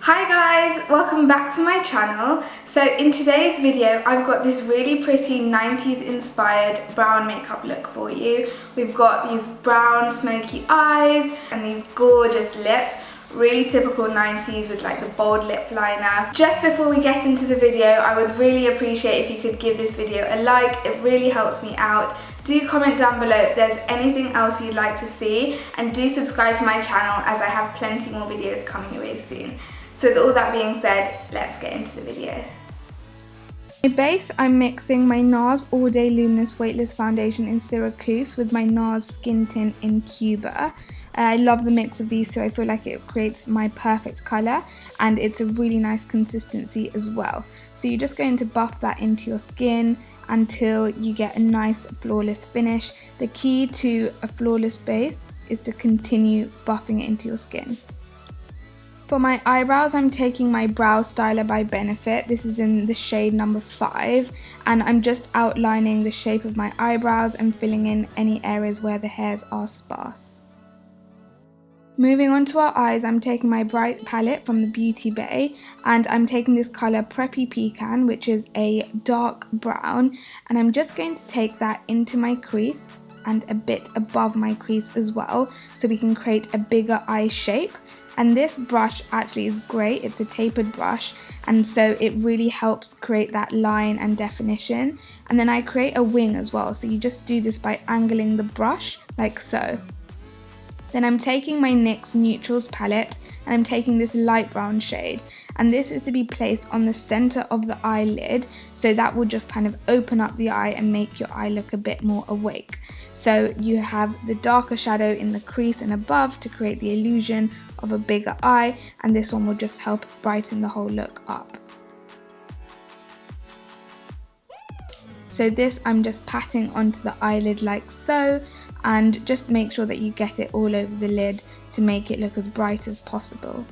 Hi guys, welcome back to my channel. So in today's video I've got this really pretty 90s inspired brown makeup look for you. We've got these brown smoky eyes and these gorgeous lips, really typical 90s with like the bold lip liner. Just before we get into the video, I would really appreciate if you could give this video a like. It really helps me out. Do comment down below if there's anything else you'd like to see, and do subscribe to my channel as I have plenty more videos coming your way soon. So with all that being said, let's get into the video. For my base, I'm mixing my NARS All Day Luminous Weightless Foundation in Syracuse with my NARS Skin Tint in Cuba. I love the mix of these two. I feel like it creates my perfect colour and it's a really nice consistency as well. So you're just going to buff that into your skin until you get a nice flawless finish. The key to a flawless base is to continue buffing it into your skin. For my eyebrows, I'm taking my Brow Styler by Benefit. This is in the shade number 5, and I'm just outlining the shape of my eyebrows and filling in any areas where the hairs are sparse. Moving on to our eyes, I'm taking my Bright palette from the Beauty Bay, and I'm taking this colour Preppy Pecan, which is a dark brown, and I'm just going to take that into my crease and a bit above my crease as well, so we can create a bigger eye shape. And this brush actually is great. It's a tapered brush, and so it really helps create that line and definition. And then I create a wing as well, so you just do this by angling the brush like so. Then I'm taking my NYX Neutrals palette and I'm taking this light brown shade, and this is to be placed on the center of the eyelid, so that will just kind of open up the eye and make your eye look a bit more awake. So you have the darker shadow in the crease and above to create the illusion of a bigger eye, and this one will just help brighten the whole look up. So this I'm just patting onto the eyelid like so, and just make sure that you get it all over the lid to make it look as bright as possible.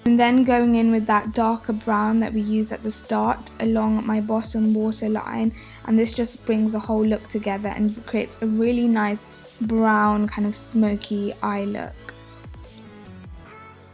And then going in with that darker brown that we used at the start along my bottom waterline, and this just brings the whole look together and creates a really nice brown kind of smoky eye look.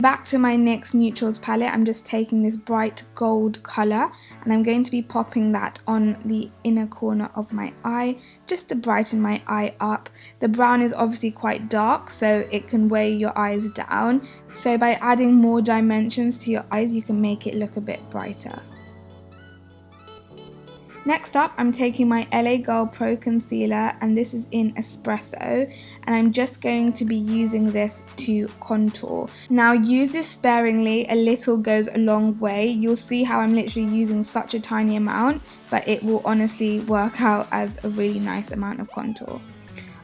Back to my NYX Neutrals palette, I'm just taking this bright gold colour and I'm going to be popping that on the inner corner of my eye just to brighten my eye up. The brown is obviously quite dark, so it can weigh your eyes down. So by adding more dimensions to your eyes, you can make it look a bit brighter. Next up, I'm taking my LA Girl Pro Concealer, and this is in Espresso, and I'm just going to be using this to contour. Now use this sparingly, a little goes a long way. You'll see how I'm literally using such a tiny amount, but it will honestly work out as a really nice amount of contour.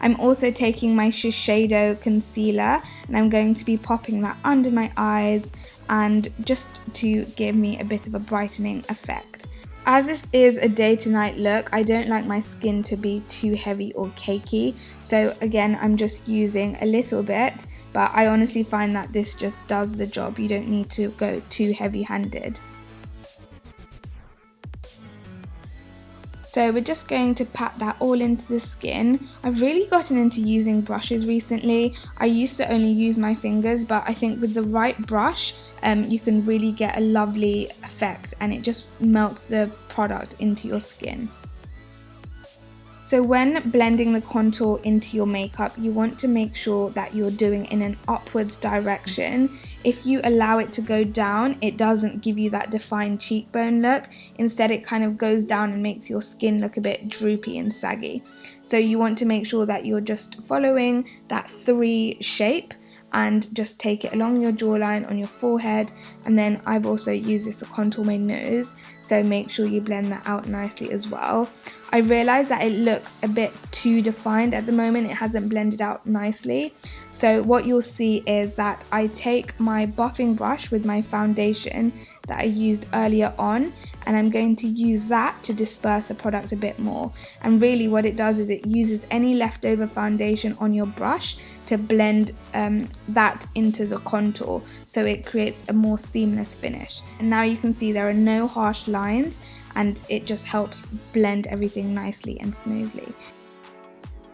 I'm also taking my Shiseido concealer and I'm going to be popping that under my eyes, and just to give me a bit of a brightening effect. As this is a day to night look, I don't like my skin to be too heavy or cakey, so again I'm just using a little bit, but I honestly find that this just does the job. You don't need to go too heavy handed. So we're just going to pat that all into the skin. I've really gotten into using brushes recently. I used to only use my fingers, but I think with the right brush, you can really get a lovely effect, and it just melts the product into your skin. So when blending the contour into your makeup, you want to make sure that you're doing in an upwards direction. If you allow it to go down, it doesn't give you that defined cheekbone look. Instead, it kind of goes down and makes your skin look a bit droopy and saggy. So you want to make sure that you're just following that 3 shape and just take it along your jawline, on your forehead, and then I've also used this to contour my nose, so make sure you blend that out nicely as well. I realise that it looks a bit too defined at the moment, it hasn't blended out nicely. So what you'll see is that I take my buffing brush with my foundation that I used earlier on, and I'm going to use that to disperse the product a bit more. And really what it does is it uses any leftover foundation on your brush to blend that into the contour, so it creates a more seamless finish. And now you can see there are no harsh lines, and it just helps blend everything nicely and smoothly.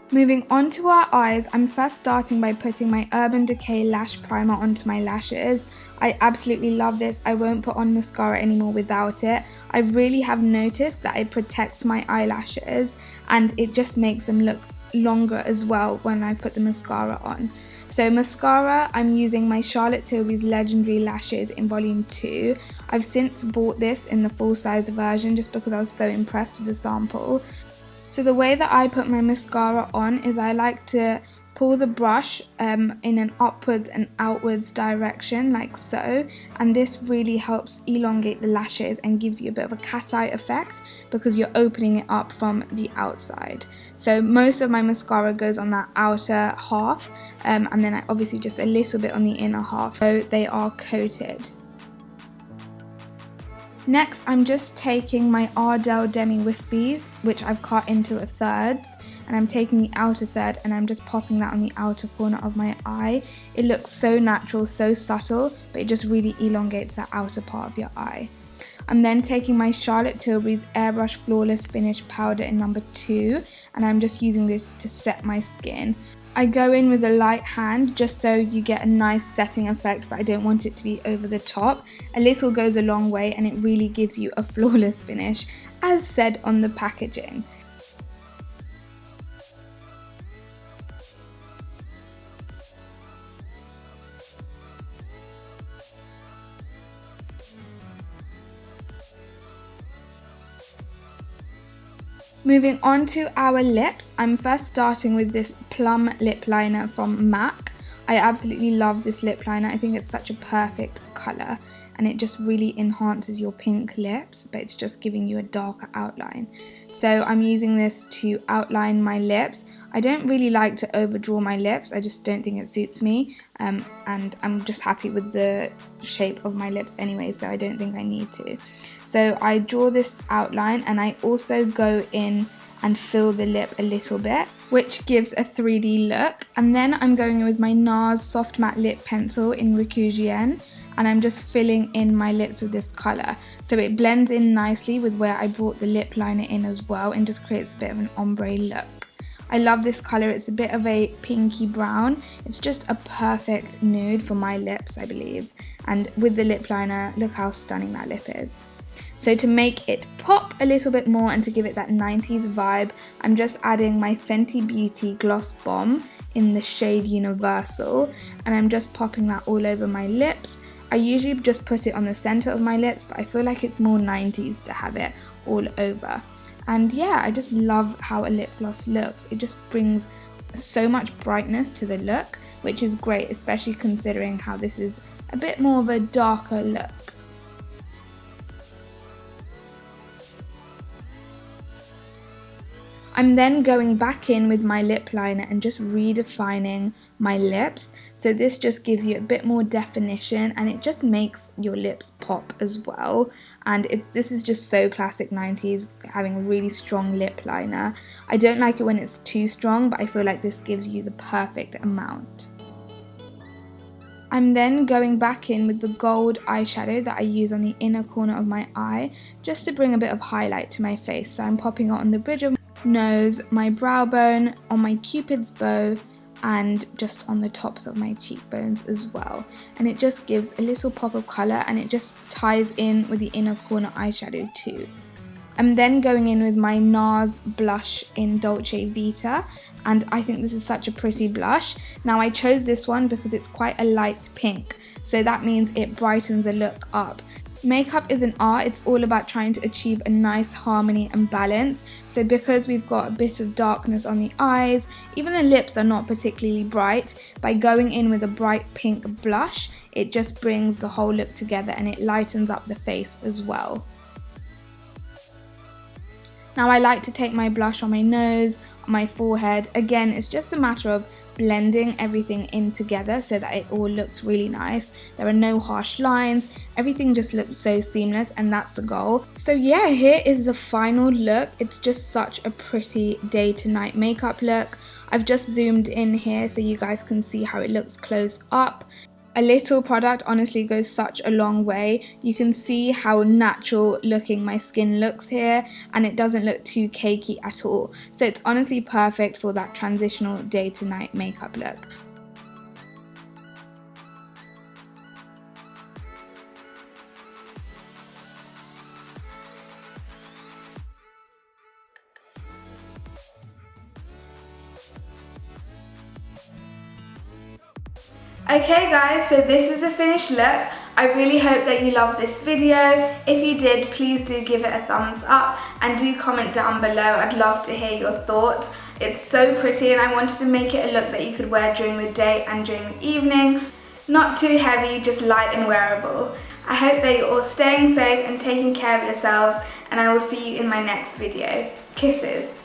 Moving on to our eyes, I'm first starting by putting my Urban Decay Lash Primer onto my lashes. I absolutely love this. I won't put on mascara anymore without it. I really have noticed that it protects my eyelashes and it just makes them look longer as well when I put the mascara on. So mascara, I'm using my Charlotte Tilbury's Legendary Lashes in volume 2. I've since bought this in the full size version just because I was so impressed with the sample. So the way that I put my mascara on is I like to pull the brush in an upwards and outwards direction like so, and this really helps elongate the lashes and gives you a bit of a cat eye effect because you're opening it up from the outside. So most of my mascara goes on that outer half and then obviously just a little bit on the inner half, so they are coated. Next, I'm just taking my Ardell Demi Wispies, which I've cut into a thirds, and I'm taking the outer third and I'm just popping that on the outer corner of my eye. It looks so natural, so subtle, but it just really elongates that outer part of your eye. I'm then taking my Charlotte Tilbury's Airbrush Flawless Finish Powder in number 2, and I'm just using this to set my skin. I go in with a light hand just so you get a nice setting effect, but I don't want it to be over the top. A little goes a long way and it really gives you a flawless finish, as said on the packaging. Moving on to our lips, I'm first starting with this Plum lip liner from MAC. I absolutely love this lip liner. I think it's such a perfect colour and it just really enhances your pink lips, but it's just giving you a darker outline. So I'm using this to outline my lips. I don't really like to overdraw my lips, I just don't think it suits me, and I'm just happy with the shape of my lips anyway, so I don't think I need to. So I draw this outline and I also go in and fill the lip a little bit, which gives a 3D look. And then I'm going in with my NARS Soft Matte Lip Pencil in RIKUGIEN, and I'm just filling in my lips with this colour. So it blends in nicely with where I brought the lip liner in as well and just creates a bit of an ombre look. I love this colour, it's a bit of a pinky brown. It's just a perfect nude for my lips, I believe. And with the lip liner, look how stunning that lip is. So to make it pop a little bit more and to give it that 90s vibe, I'm just adding my Fenty Beauty Gloss Bomb in the shade Universal, and I'm just popping that all over my lips. I usually just put it on the centre of my lips, but I feel like it's more 90s to have it all over. And yeah, I just love how a lip gloss looks. It just brings so much brightness to the look, which is great, especially considering how this is a bit more of a darker look. I'm then going back in with my lip liner and just redefining my lips. So this just gives you a bit more definition and it just makes your lips pop as well. And this is just so classic 90s, having a really strong lip liner. I don't like it when it's too strong, but I feel like this gives you the perfect amount. I'm then going back in with the gold eyeshadow that I use on the inner corner of my eye, just to bring a bit of highlight to my face. So I'm popping it on the bridge of my nose, my brow bone, on my cupid's bow, and just on the tops of my cheekbones as well. And it just gives a little pop of colour and it just ties in with the inner corner eyeshadow too. I'm then going in with my NARS blush in Dolce Vita, and I think this is such a pretty blush. Now I chose this one because it's quite a light pink, so that means it brightens a look up. Makeup is an art, it's all about trying to achieve a nice harmony and balance. So because we've got a bit of darkness on the eyes, even the lips are not particularly bright, by going in with a bright pink blush, it just brings the whole look together and it lightens up the face as well. Now I like to take my blush on my nose, on my forehead. Again, it's just a matter of blending everything in together so that it all looks really nice. There are no harsh lines, everything just looks so seamless, and that's the goal. So yeah, here is the final look. It's just such a pretty day to night makeup look. I've just zoomed in here so you guys can see how it looks close up. A little product honestly goes such a long way. You can see how natural looking my skin looks here, and it doesn't look too cakey at all. So it's honestly perfect for that transitional day to night makeup look. Okay guys, so this is the finished look. I really hope that you loved this video. If you did, please do give it a thumbs up and do comment down below. I'd love to hear your thoughts. It's so pretty and I wanted to make it a look that you could wear during the day and during the evening. Not too heavy, just light and wearable. I hope that you're all staying safe and taking care of yourselves, and I will see you in my next video. Kisses.